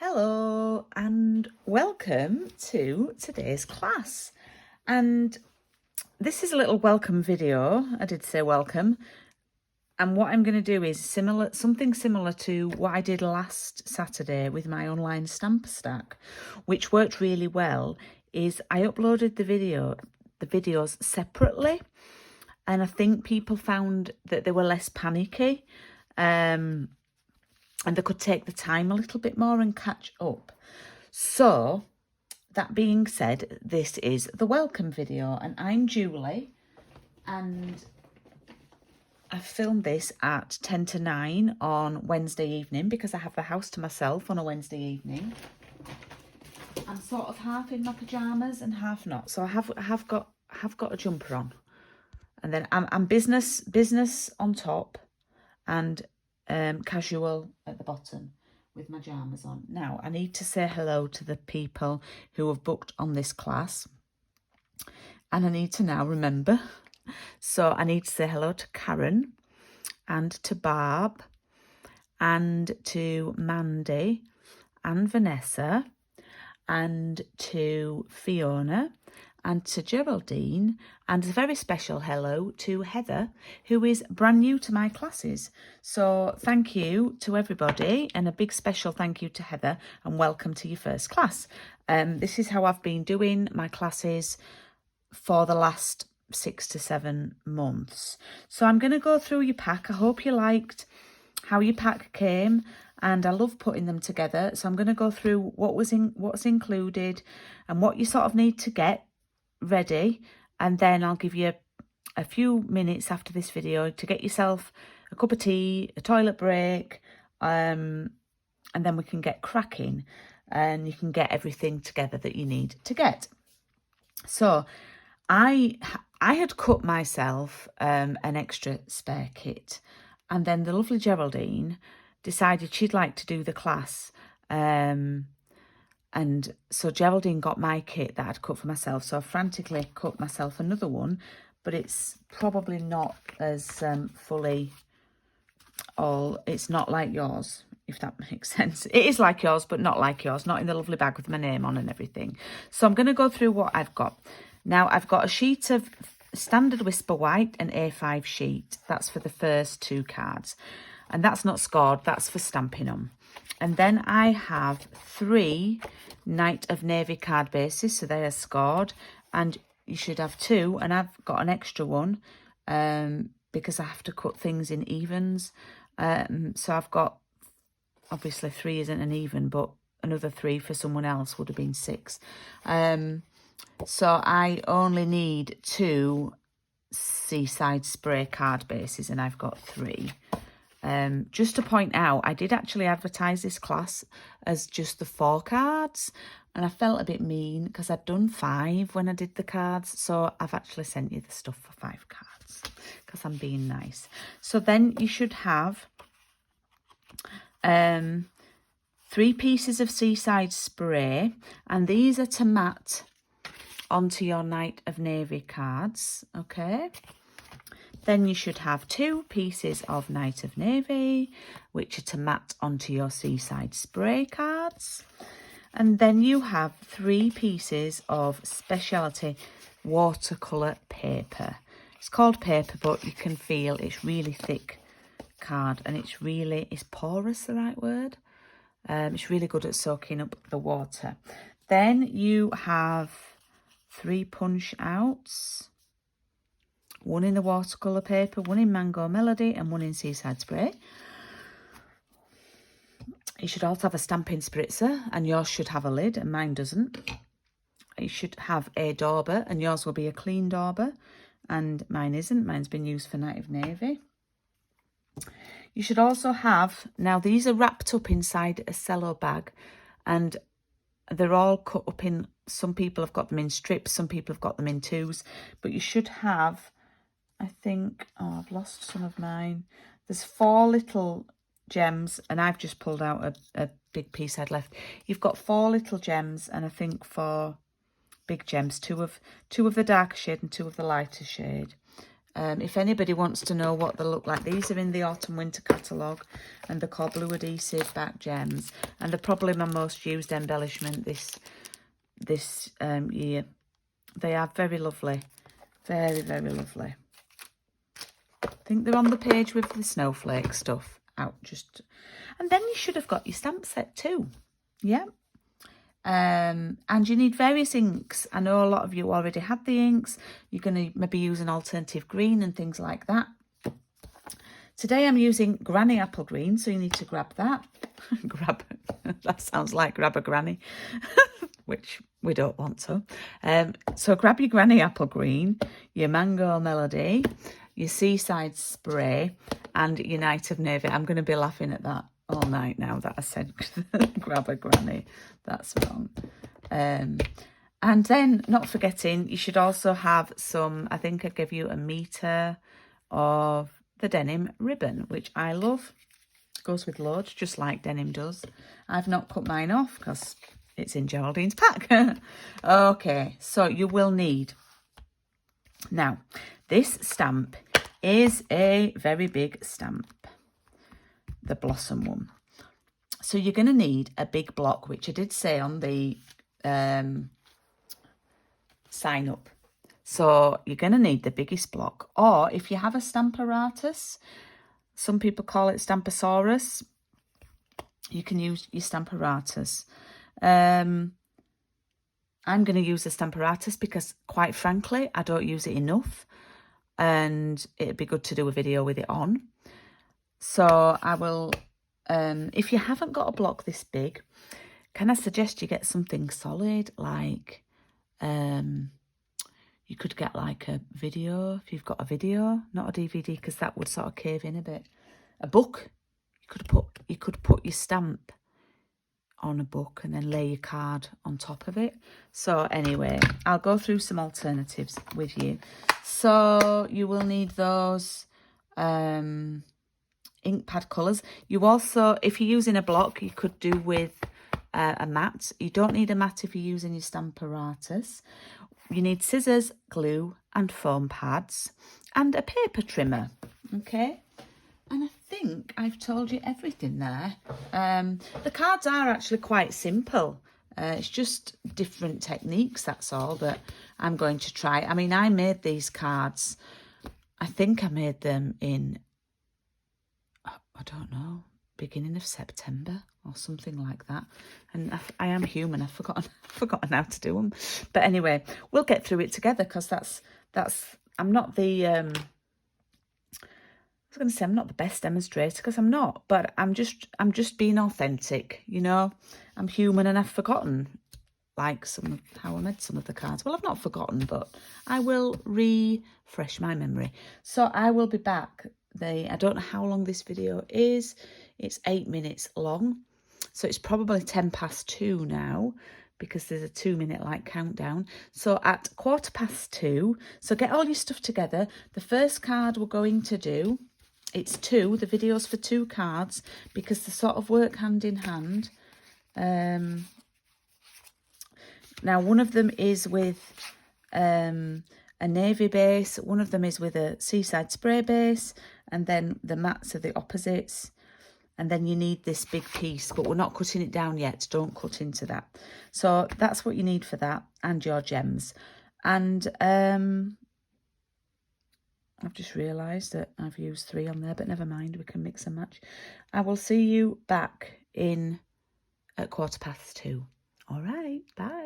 Hello and welcome to today's class. And this is a little welcome video. I did say welcome. And what I'm going to do is something similar to what I did last Saturday with my online stamp stack, which worked really well. Is I uploaded the videos separately, and I think people found that they were less panicky. And they could take the time a little bit more and catch up. So, that being said, this is the welcome video, and I'm Julie, and I filmed this at 10 to 9 on Wednesday evening because I have the house to myself on a Wednesday evening. I'm sort of half in my pyjamas and half not, so I have got a jumper on, and then I'm business on top, and casual at the bottom with my pyjamas on. Now, I need to say hello to the people who have booked on this class. And I need to now remember. So I need to say hello to Karen and to Barb and to Mandy and Vanessa and to Fiona and to Geraldine, and a very special hello to Heather, who is brand new to my classes. So thank you to everybody, and a big special thank you to Heather, and welcome to your first class. This is how I've been doing my classes for the last 6 to 7 months. So I'm going to go through your pack. I hope you liked how your pack came, and I love putting them together. So I'm going to go through what's included and what you sort of need to get ready, and then I'll give you a few minutes after this video to get yourself a cup of tea, a toilet break, and then we can get cracking and you can get everything together that you need to get. So I had cut myself an extra spare kit, and then the lovely Geraldine decided she'd like to do the class, and so Geraldine got my kit that I'd cut for myself. So I frantically cut myself another one, but it's probably not as it's not like yours, if that makes sense. It is like yours, but not like yours, not in the lovely bag with my name on and everything. So I'm going to go through what I've got. Now, I've got a sheet of standard Whisper White, an A5 sheet. That's for the first 2 cards. And that's not scored, that's for stamping on. And then I have 3 Night of Navy card bases, so they are scored. And you should have 2, and I've got an extra one because I have to cut things in evens. So I've got, obviously 3 isn't an even, but another 3 for someone else would have been 6. So I only need 2 Seaside Spray card bases, and I've got 3. Just to point out, I did actually advertise this class as just the 4 cards, and I felt a bit mean because I'd done 5 when I did the cards. So I've actually sent you the stuff for 5 cards because I'm being nice. So then you should have 3 pieces of Seaside Spray, and these are to mat onto your Night of Navy cards, okay? Then you should have 2 pieces of Night of Navy, which are to mat onto your Seaside Spray cards. And then you have 3 pieces of specialty watercolour paper. It's called paper, but you can feel it's really thick card, and is porous the right word? It's really good at soaking up the water. Then you have 3 punch outs. 1 in the watercolour paper, 1 in Mango Melody, and 1 in Seaside Spray. You should also have a stamping spritzer, and yours should have a lid, and mine doesn't. You should have a dauber, and yours will be a clean dauber, and mine isn't. Mine's been used for Night of Navy. You should also have, now these are wrapped up inside a cello bag, and they're all cut up in, some people have got them in strips, some people have got them in 2s, but you should have, I think, I've lost some of mine. There's 4 little gems, and I've just pulled out a big piece I'd left. You've got 4 little gems, and I think 4 big gems, 2 of the darker shade and 2 of the lighter shade. If anybody wants to know what they look like, these are in the autumn winter catalogue, and they're called blue adhesive back gems, and they're probably my most used embellishment this year. They are very lovely, very, very lovely. I think they're on the page with the snowflake stuff out. And then you should have got your stamp set too. Yeah. And you need various inks. I know a lot of you already had the inks. You're going to maybe use an alternative green and things like that. Today I'm using Granny Apple Green, so you need to grab that. That sounds like grab a granny, which we don't want to. So grab your Granny Apple Green, your Mango Melody, your Seaside Spray, and your Night of Navy. I'm going to be laughing at that all night now that I said grab a granny. That's wrong. And then, not forgetting, you should also have some, I think I gave you 1 metre of the denim ribbon, which I love. Goes with loads, just like denim does. I've not cut mine off because it's in Geraldine's pack. Okay, so you will need... Now, this stamp is a very big stamp, the Blossom one. So you're going to need a big block, which I did say on the sign up. So you're going to need the biggest block. Or if you have a Stamparatus, some people call it Stamposaurus, you can use your Stamparatus. I'm going to use the Stamparatus because, quite frankly, I don't use it enough. And it'd be good to do a video with it on. So I will... if you haven't got a block this big, can I suggest you get something solid, like you could get like a video, if you've got a video, not a DVD, because that would sort of cave in a bit. A book, you could put your stamp on a book and then lay your card on top of it. So anyway, I'll go through some alternatives with you. So you will need those ink pad colours. You also, if you're using a block, you could do with a mat. You don't need a mat if you're using your Stamparatus. You need scissors, glue and foam pads and a paper trimmer. Okay, and I think I've told you everything there. The cards are actually quite simple. It's just different techniques, that's all, that I'm going to try. I mean, I made these cards, I think I made them in, I don't know, beginning of September or something like that. And I am human, I've forgotten how to do them. But anyway, we'll get through it together, because I'm not the, I was going to say I'm not the best demonstrator, because I'm not, but I'm just being authentic, you know. I'm human and I've forgotten, like, how I made some of the cards. Well, I've not forgotten, but I will refresh my memory. So I will be back. I don't know how long this video is. It's 8 minutes long. So it's probably 2:10 now, because there's a 2-minute like countdown. So at 2:15, so get all your stuff together. The first card we're going to do, it's 2. The video's for 2 cards, because they sort of work hand in hand. Now, one of them is with a navy base. One of them is with a Seaside Spray base. And then the mats are the opposites. And then you need this big piece, but we're not cutting it down yet. Don't cut into that. So that's what you need for that, and your gems. And I've just realised that I've used 3 on there, but never mind. We can mix and match. I will see you back at 2:15. All right, bye.